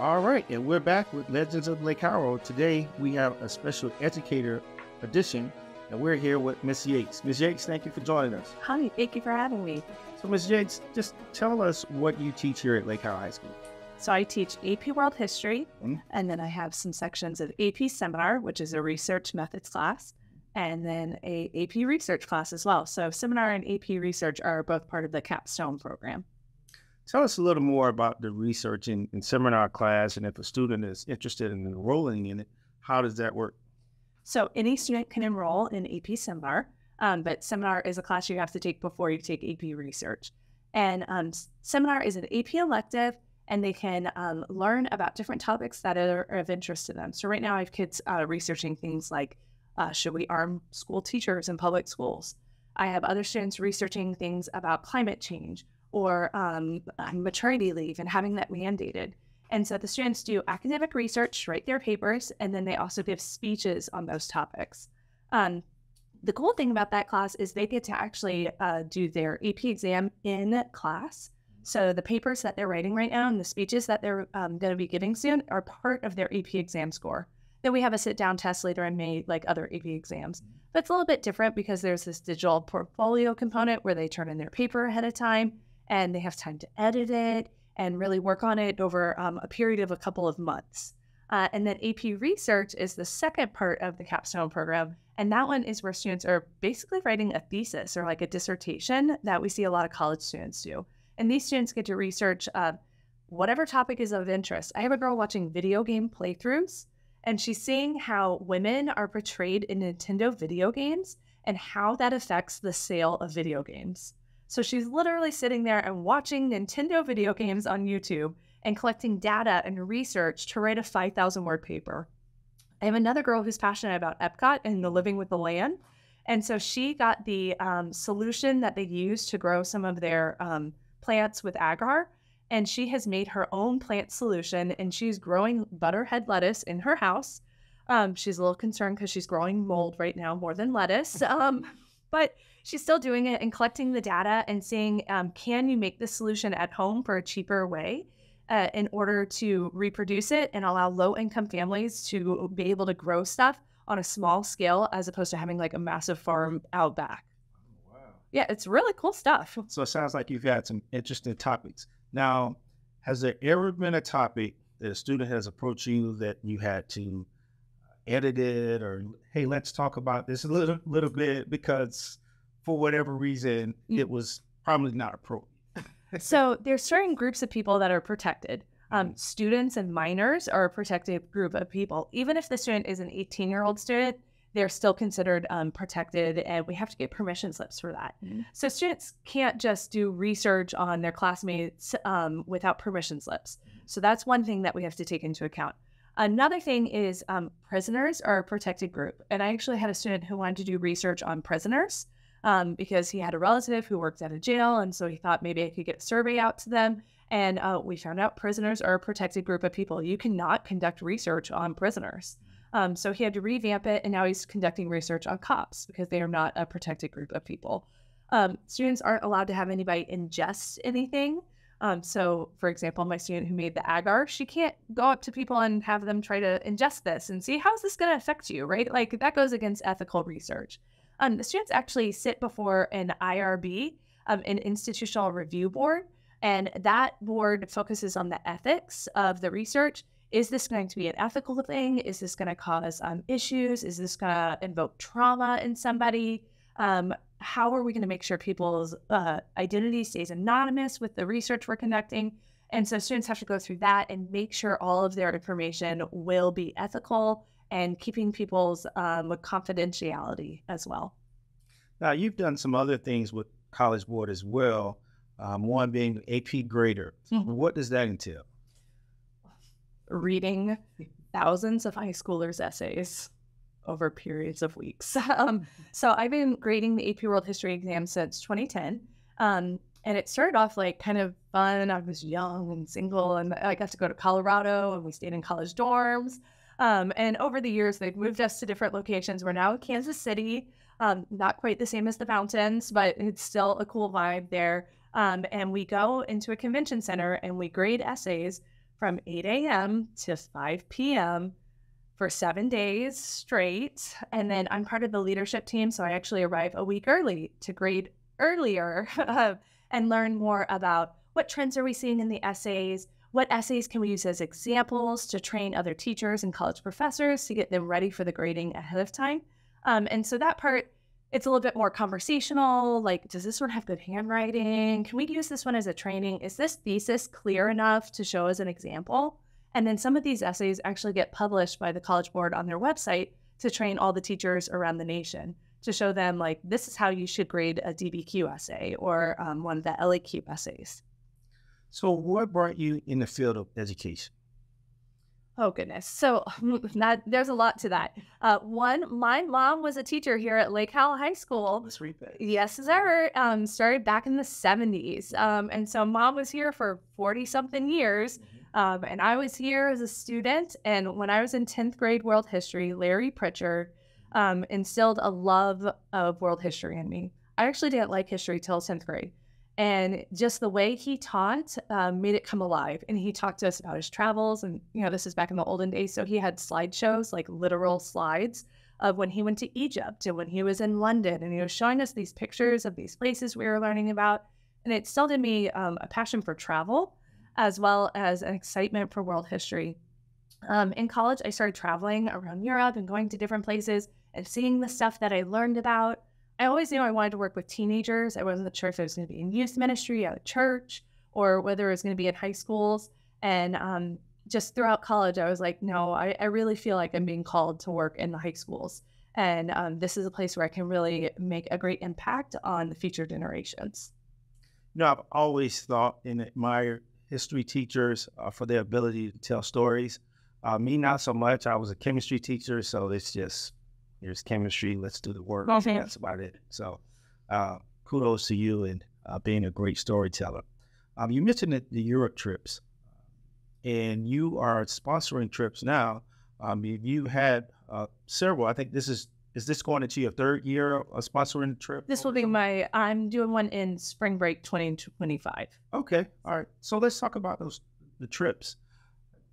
All right, and we're back with Legends of Lake Howell. Today we have a special educator edition, and we're here with Miss Yates. Miss Yates, thank you for joining us. Hi, thank you for having me. So Miss Yates, just tell us what you teach here at Lake Howell High School. So I teach AP World History, and then I have some sections of AP Seminar, which is a research methods class, and then a AP Research class as well. So Seminar and AP Research are both part of the capstone program. Tell us a little more about the research in seminar class, and if a student is interested in enrolling in it, how does that work? So any student can enroll in AP Seminar, but Seminar is a class you have to take before you take AP Research. And Seminar is an AP elective, and they can learn about different topics that are of interest to them. So right now I have kids researching things like, should we arm school teachers in public schools? I have other students researching things about climate change, or maternity leave and having that mandated. And so the students do academic research, write their papers, and then they also give speeches on those topics. The cool thing about that class is they get to actually do their AP exam in class. So the papers that they're writing right now and the speeches that they're going to be giving soon are part of their AP exam score. Then we have a sit-down test later in May, like other AP exams. But it's a little bit different because there's this digital portfolio component where they turn in their paper ahead of time, and they have time to edit it and really work on it over a period of a couple of months. And then AP Research is the second part of the capstone program, and that one is where students are basically writing a thesis or like a dissertation that we see a lot of college students do. And these students get to research whatever topic is of interest. I have a girl watching video game playthroughs, and she's seeing how women are portrayed in Nintendo video games and how that affects the sale of video games. So she's literally sitting there and watching Nintendo video games on YouTube and collecting data and research to write a 5,000-word paper. I have another girl who's passionate about Epcot and the living with the land. And so she got the solution that they use to grow some of their plants with agar. And she has made her own plant solution, and she's growing butterhead lettuce in her house. She's a little concerned because she's growing mold right now more than lettuce. But she's still doing it and collecting the data and seeing, can you make this solution at home for a cheaper way in order to reproduce it and allow low-income families to be able to grow stuff on a small scale as opposed to having like a massive farm out back. Wow. Yeah, it's really cool stuff. So it sounds like you've had some interesting topics. Now, has there ever been a topic that a student has approached you that you had to edit it, or, hey, let's talk about this a little bit because for whatever reason, it was probably not appropriate? So there's certain groups of people that are protected. Students and minors are a protected group of people. Even if the student is an 18-year-old student, they're still considered protected, and we have to get permission slips for that. So students can't just do research on their classmates without permission slips. So that's one thing that we have to take into account. Another thing is prisoners are a protected group. And I actually had a student who wanted to do research on prisoners because he had a relative who worked at a jail. And so he thought maybe I could get a survey out to them. And we found out prisoners are a protected group of people. You cannot conduct research on prisoners. So he had to revamp it, and now he's conducting research on cops because they are not a protected group of people. Students aren't allowed to have anybody ingest anything. So, for example, my student who made the agar, she can't go up to people and have them try to ingest this and see, how's this going to affect you, right? Like, that goes against ethical research. The students actually sit before an IRB, an institutional review board, and that board focuses on the ethics of the research. Is this going to be an ethical thing? Is this going to cause issues? Is this going to invoke trauma in somebody? How are we going to make sure people's identity stays anonymous with the research we're conducting? And so students have to go through that and make sure all of their information will be ethical and keeping people's confidentiality as well. Now, you've done some other things with College Board as well, one being AP Grader. What does that entail? Reading thousands of high schoolers' essays over periods of weeks. So I've been grading the AP World History exam since 2010. And it started off like kind of fun. I was young and single, and I got to go to Colorado, and we stayed in college dorms. And over the years, they've moved us to different locations. We're now in Kansas City, not quite the same as the mountains, but it's still a cool vibe there. And we go into a convention center and we grade essays from 8 a.m. to 5 p.m. for 7 days straight. And then I'm part of the leadership team, so I actually arrive a week early to grade earlier and learn more about what trends are we seeing in the essays, what essays can we use as examples to train other teachers and college professors to get them ready for the grading ahead of time. And so that part, it's a little bit more conversational, like, does this one have good handwriting? Can we use this one as a training? Is this thesis clear enough to show as an example? And then some of these essays actually get published by the College Board on their website to train all the teachers around the nation, to show them, like, this is how you should grade a DBQ essay or one of the LAQ essays. So what brought you in the field of education? Oh, goodness. So there's a lot to that. One, my mom was a teacher here at Lake Howell High School. Let's read that. Yes, sir. Started back in the 70s. And so mom was here for 40-something years. And I was here as a student. And when I was in 10th grade world history, Larry Pritchard instilled a love of world history in me. I actually didn't like history till 10th grade. And just the way he taught made it come alive. And he talked to us about his travels. And, this is back in the olden days. So he had slideshows, like literal slides of when he went to Egypt and when he was in London. And he was showing us these pictures of these places we were learning about. And it instilled in me a passion for travel, as well as an excitement for world history. In college, I started traveling around Europe and going to different places and seeing the stuff that I learned about. I always knew I wanted to work with teenagers. I wasn't sure if it was going to be in youth ministry at a church or whether it was going to be in high schools. And just throughout college, I was like, no, I really feel like I'm being called to work in the high schools. And this is a place where I can really make a great impact on the future generations. I've always thought and admired history teachers for their ability to tell stories. Me, not so much. I was a chemistry teacher, so it's just, here's chemistry, let's do the work. Okay. That's about it. So kudos to you and being a great storyteller. You mentioned the Europe trips, and you are sponsoring trips now. You had several. I think is this going into your third year of sponsoring a trip? This will be I'm doing one in spring break 2025. Okay. All right. So let's talk about the trips.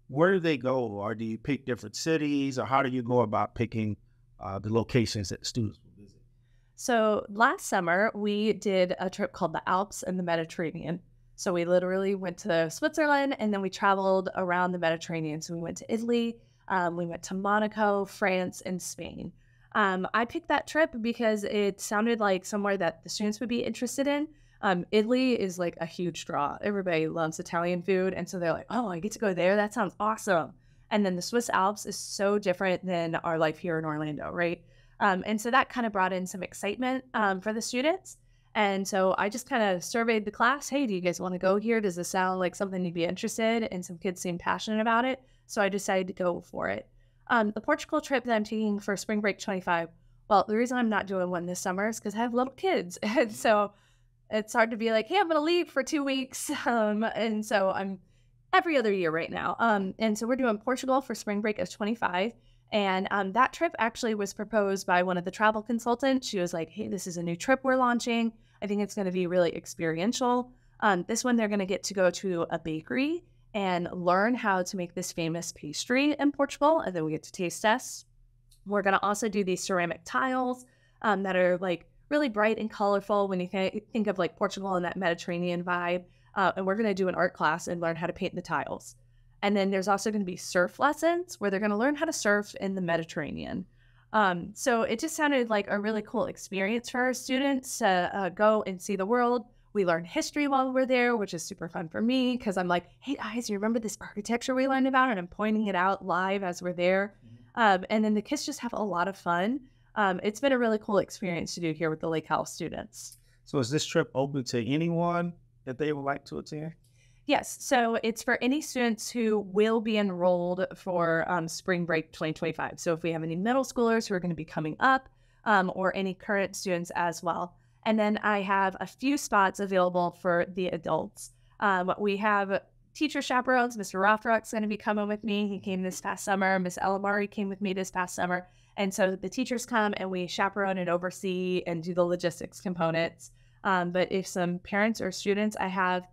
Where do they go? Or do you pick different cities, or how do you go about picking the locations that the students will visit? So last summer, we did a trip called the Alps and the Mediterranean. So we literally went to Switzerland, and then we traveled around the Mediterranean. So we went to Italy, we went to Monaco, France, and Spain. I picked that trip because it sounded like somewhere that the students would be interested in. Italy is like a huge draw. Everybody loves Italian food. And so they're like, oh, I get to go there. That sounds awesome. And then the Swiss Alps is so different than our life here in Orlando, right? And so that kind of brought in some excitement for the students. And so I just kind of surveyed the class. Hey, do you guys want to go here? Does this sound like something you'd be interested in? And some kids seemed passionate about it. So I decided to go for it. The Portugal trip that I'm taking for spring break 25, well, the reason I'm not doing one this summer is because I have little kids. And so it's hard to be like, hey, I'm going to leave for 2 weeks. And so I'm every other year right now. And so we're doing Portugal for spring break of 25. And that trip actually was proposed by one of the travel consultants. She was like, hey, this is a new trip we're launching. I think it's going to be really experiential. This one, they're going to get to go to a bakery and learn how to make this famous pastry in Portugal. And then we get to taste test. We're going to also do these ceramic tiles that are like really bright and colorful when you think of like Portugal and that Mediterranean vibe. And we're going to do an art class and learn how to paint the tiles. And then there's also going to be surf lessons where they're going to learn how to surf in the Mediterranean. So it just sounded like a really cool experience for our students to go and see the world. We learn history while we're there, which is super fun for me because I'm like, hey guys, you remember this architecture we learned about? And I'm pointing it out live as we're there. And then the kids just have a lot of fun. It's been a really cool experience to do here with the Lake Howell students. So is this trip open to anyone that they would like to attend? Yes. So it's for any students who will be enrolled for spring break 2025. So if we have any middle schoolers who are going to be coming up or any current students as well. And then I have a few spots available for the adults. We have teacher chaperones. Mr. Rothrock's going to be coming with me. He came this past summer. Miss Elamari came with me this past summer. And so the teachers come and we chaperone and oversee and do the logistics components. But if some parents or students, I have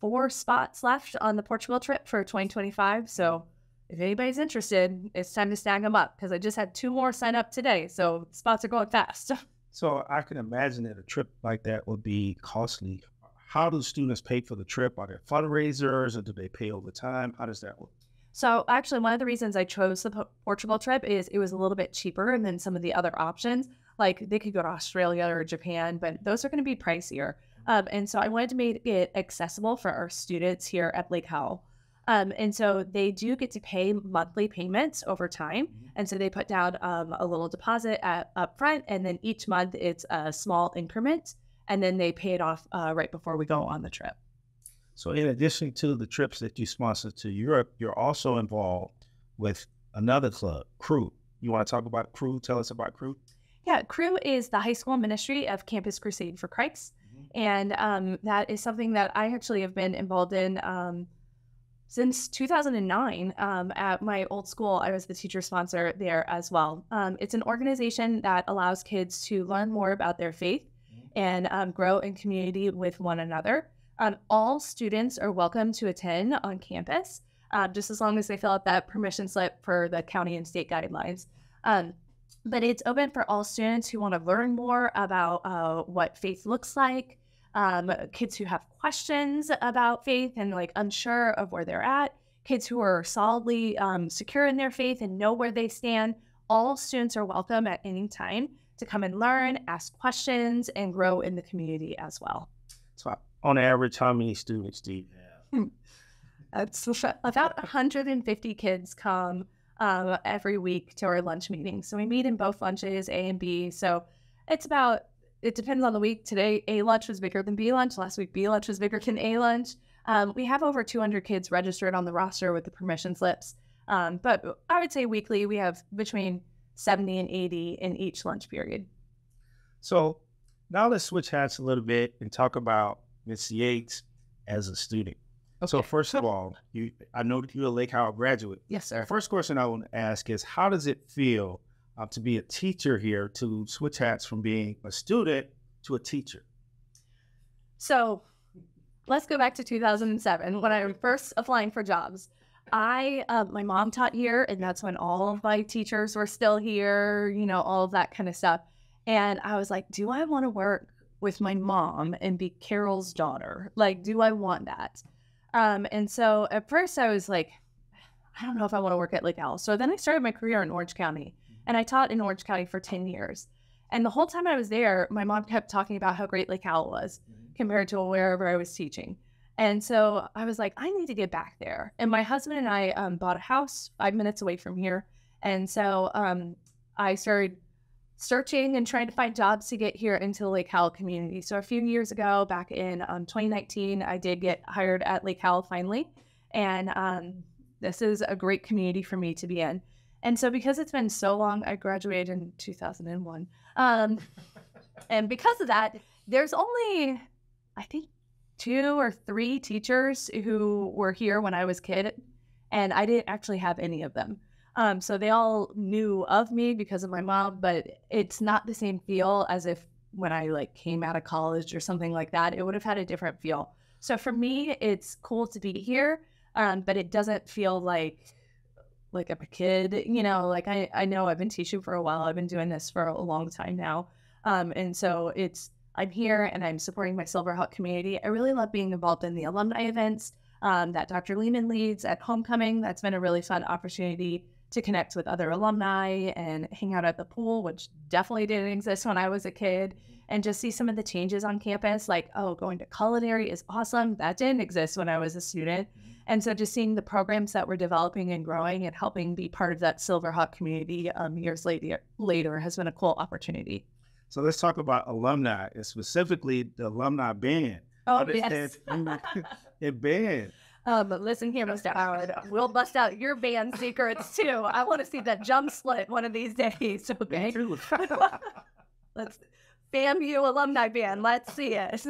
4 spots left on the Portugal trip for 2025. So if anybody's interested, it's time to snag them up because I just had 2 more sign up today. So spots are going fast. So I can imagine that a trip like that would be costly. How do students pay for the trip? Are there fundraisers or do they pay over time? How does that work? So actually, one of the reasons I chose the Portugal trip is it was a little bit cheaper than some of the other options. Like they could go to Australia or Japan, but those are going to be pricier. And so I wanted to make it accessible for our students here at Lake Howell. And so they do get to pay monthly payments over time. And so they put down a little deposit up front, and then each month it's a small increment, and then they pay it off right before we go on the trip. So in addition to the trips that you sponsor to Europe, you're also involved with another club, Crew. You want to talk about Crew? Tell us about Crew. Yeah, Crew is the high school ministry of Campus Crusade for Christ. And that is something that I actually have been involved in since 2009. At my old school, I was the teacher sponsor there as well. It's an organization that allows kids to learn more about their faith and grow in community with one another. All students are welcome to attend on campus, just as long as they fill out that permission slip for the county and state guidelines. But it's open for all students who want to learn more about what faith looks like, kids who have questions about faith and like unsure of where they're at, kids who are solidly secure in their faith and know where they stand. All students are welcome at any time to come and learn, ask questions, and grow in the community as well. So on average, how many students do you have? It's about 150 kids come every week to our lunch meetings. So we meet in both lunches, A and B. So it depends on the week. Today, A lunch was bigger than B lunch. Last week, B lunch was bigger than A lunch. We have over 200 kids registered on the roster with the permission slips. But I would say weekly, we have between 70 and 80 in each lunch period. So now let's switch hats a little bit and talk about Miss Yates as a student. Okay. So first of all, I know that you're a Lake Howell graduate. Yes, sir. First question I want to ask is, how does it feel to be a teacher here, to switch hats from being a student to a teacher? So let's go back to 2007 when I was first applying for jobs. My mom taught here, and that's when all of my teachers were still here, all of that kind of stuff. And I was like, do I want to work with my mom and be Carol's daughter? Like, do I want that? And so at first I was like, I don't know if I want to work at Lake Howell. So then I started my career in Orange County, and I taught in Orange County for 10 years. And the whole time I was there, my mom kept talking about how great Lake Howell was compared to wherever I was teaching. And so I was like, I need to get back there. And my husband and I bought a house 5 minutes away from here. And so I started searching and trying to find jobs to get here into the Lake Howell community. So a few years ago, back in 2019, I did get hired at Lake Howell finally. And this is a great community for me to be in. And so because it's been so long, I graduated in 2001. And because of that, there's only, I think, 2 or 3 teachers who were here when I was a kid, and I didn't actually have any of them. So they all knew of me because of my mom, but it's not the same feel as if when I came out of college or something like that. It would have had a different feel. So for me, it's cool to be here, but it doesn't feel like I'm a kid. I know I've been teaching for a while. I've been doing this for a long time now. And so I'm here and I'm supporting my Silverhawk community. I really love being involved in the alumni events that Dr. Lehman leads at Homecoming. That's been a really fun opportunity to connect with other alumni and hang out at the pool, which definitely didn't exist when I was a kid, and just see some of the changes on campus, going to culinary is awesome. That didn't exist when I was a student. And so just seeing the programs that we're developing and growing and helping be part of that Silverhawk community years later has been a cool opportunity. So let's talk about alumni, and specifically the alumni band. Oh, yes. The band. Listen here, Mr. Howard. We'll bust out your band secrets, too. I want to see that jump split one of these days, okay? Let's FAMU alumni band. Let's see it.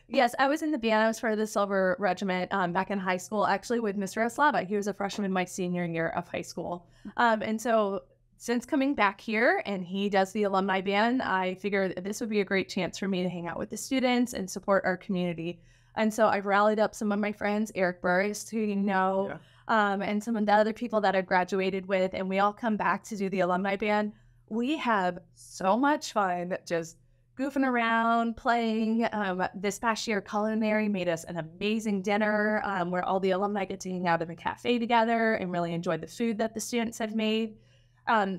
Yes, I was in the band. I was part of the Silver Regiment back in high school, actually, with Mr. Oslava. He was a freshman my senior year of high school. And so since coming back here and he does the alumni band, I figured this would be a great chance for me to hang out with the students and support our community. And so I've rallied up some of my friends, Eric Burris, who you know, and some of the other people that I graduated with, and we all come back to do the alumni band. We have so much fun just goofing around, playing. This past year, Culinary made us an amazing dinner where all the alumni get to hang out in the cafe together and really enjoy the food that the students have made.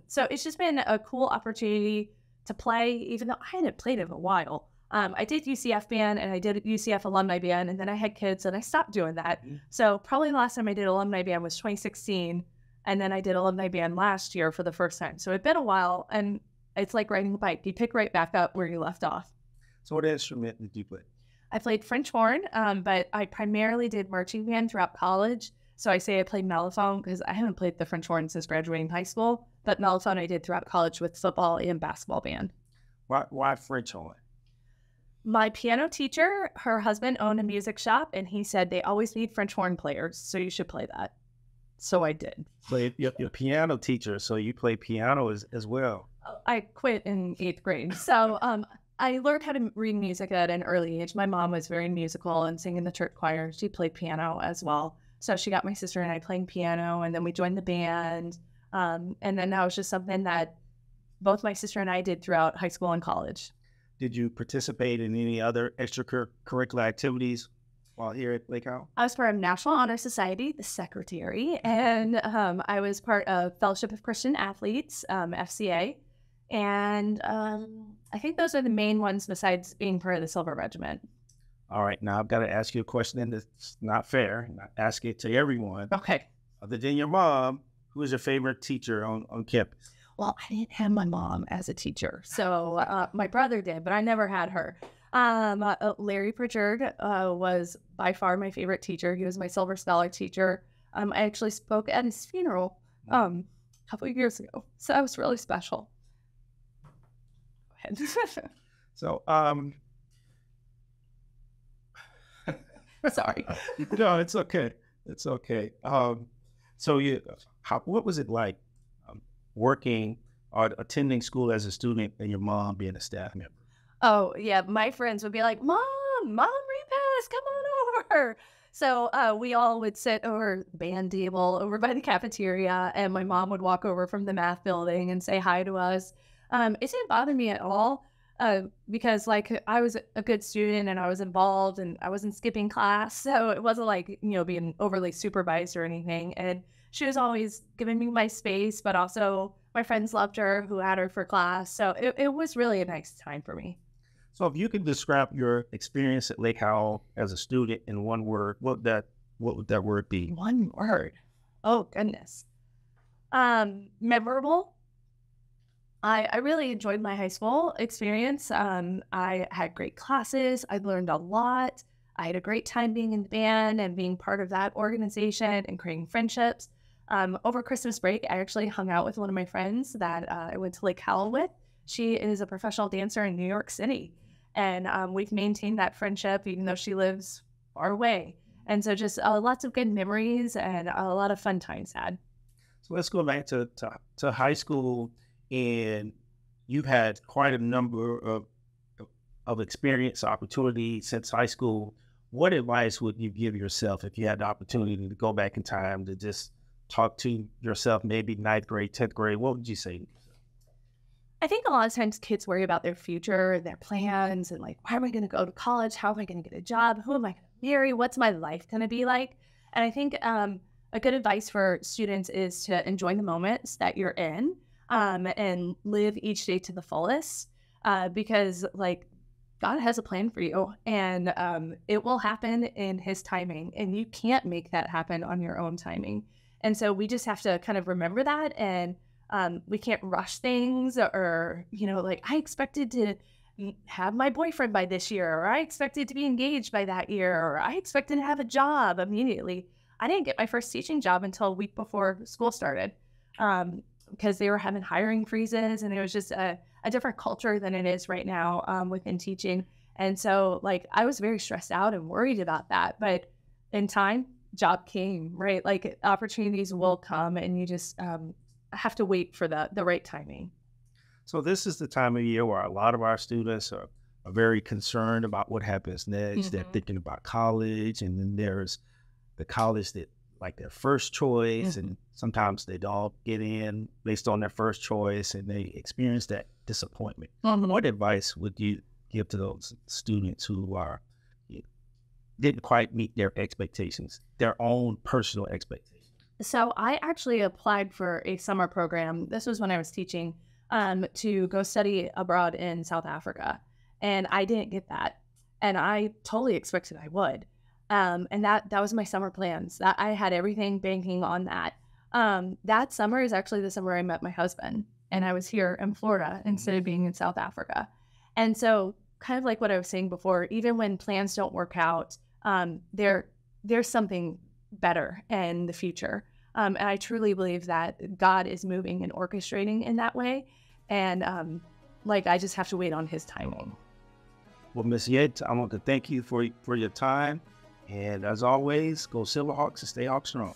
So it's just been a cool opportunity to play, even though I hadn't played in a while. I did UCF band and I did UCF alumni band, and then I had kids and I stopped doing that. So probably the last time I did alumni band was 2016, and then I did alumni band last year for the first time. So it's been a while, and it's like riding a bike. You pick right back up where you left off. So what instrument did you play? I played French horn, but I primarily did marching band throughout college. So I say I played mellophone because I haven't played the French horn since graduating high school, but mellophone I did throughout college with football and basketball band. Why French horn? My piano teacher, her husband owned a music shop, and he said they always need French horn players, so you should play that. So I did. So your piano teacher, so you play piano as well. I quit in 8th grade. So I learned how to read music at an early age. My mom was very musical and sang in the church choir. She played piano as well. So she got my sister and I playing piano, and then we joined the band. And then that was just something that both my sister and I did throughout high school and college. Did you participate in any other extracurricular activities while here at Lake Howell? I was part of National Honor Society, the secretary, and I was part of Fellowship of Christian Athletes, FCA. And I think those are the main ones besides being part of the Silver Regiment. All right. Now I've got to ask you a question, and it's not fair. I ask it to everyone. Okay. Other than your mom, who is your favorite teacher on campus? Well, I didn't have my mom as a teacher. So my brother did, but I never had her. Larry Pritchard was by far my favorite teacher. He was my Silver Scholar teacher. I actually spoke at his funeral a couple of years ago. So that was really special. Go ahead. So, sorry. No, it's okay. It's okay. So what was it like working or attending school as a student and your mom being a staff member? Oh, yeah. My friends would be like, Mom, repass, come on over. So we all would sit over the band table over by the cafeteria, and my mom would walk over from the math building and say hi to us. It didn't bother me at all because, like, I was a good student and I was involved and I wasn't skipping class. So it wasn't like, being overly supervised or anything. And she was always giving me my space, but also my friends loved her who had her for class. So it was really a nice time for me. So if you could describe your experience at Lake Howell as a student in one word, what would that word be? One word. Oh, goodness. Memorable. I really enjoyed my high school experience. I had great classes. I learned a lot. I had a great time being in the band and being part of that organization and creating friendships. Over Christmas break, I actually hung out with one of my friends that I went to Lake Howell with. She is a professional dancer in New York City. And we've maintained that friendship even though she lives far away. And so just lots of good memories and a lot of fun times had. So let's go back to high school. And you've had quite a number of experience, opportunity since high school. What advice would you give yourself if you had the opportunity to go back in time to just talk to yourself, maybe 9th grade, 10th grade? What would you say? I think a lot of times kids worry about their future, their plans, and like, why am I going to go to college? How am I going to get a job? Who am I going to marry? What's my life going to be like? And I think a good advice for students is to enjoy the moments that you're in. And live each day to the fullest, because like God has a plan for you, and it will happen in His timing, and you can't make that happen on your own timing. And so we just have to kind of remember that, and we can't rush things, or like I expected to have my boyfriend by this year, or I expected to be engaged by that year, or I expected to have a job immediately. I didn't get my first teaching job until a week before school started. Because they were having hiring freezes, and it was just a different culture than it is right now within teaching. And so like I was very stressed out and worried about that. But in time, job came, right? Like opportunities will come, and you just have to wait for the right timing. So this is the time of year where a lot of our students are very concerned about what happens next. They're thinking about college, and then there's the college that like their first choice, and sometimes they don't get in based on their first choice, and they experience that disappointment. What advice would you give to those students who are didn't quite meet their expectations, their own personal expectations? So I actually applied for a summer program. This was when I was teaching, to go study abroad in South Africa. And I didn't get that. And I totally expected I would. And that was my summer plans. That I had everything banking on that. That summer is actually the summer I met my husband. And I was here in Florida instead of being in South Africa. And so kind of like what I was saying before, even when plans don't work out, there's something better in the future. And I truly believe that God is moving and orchestrating in that way. And I just have to wait on his timing. Well, Ms. Yates, I want to thank you for your time. And as always, go Silverhawks and stay Hawk strong.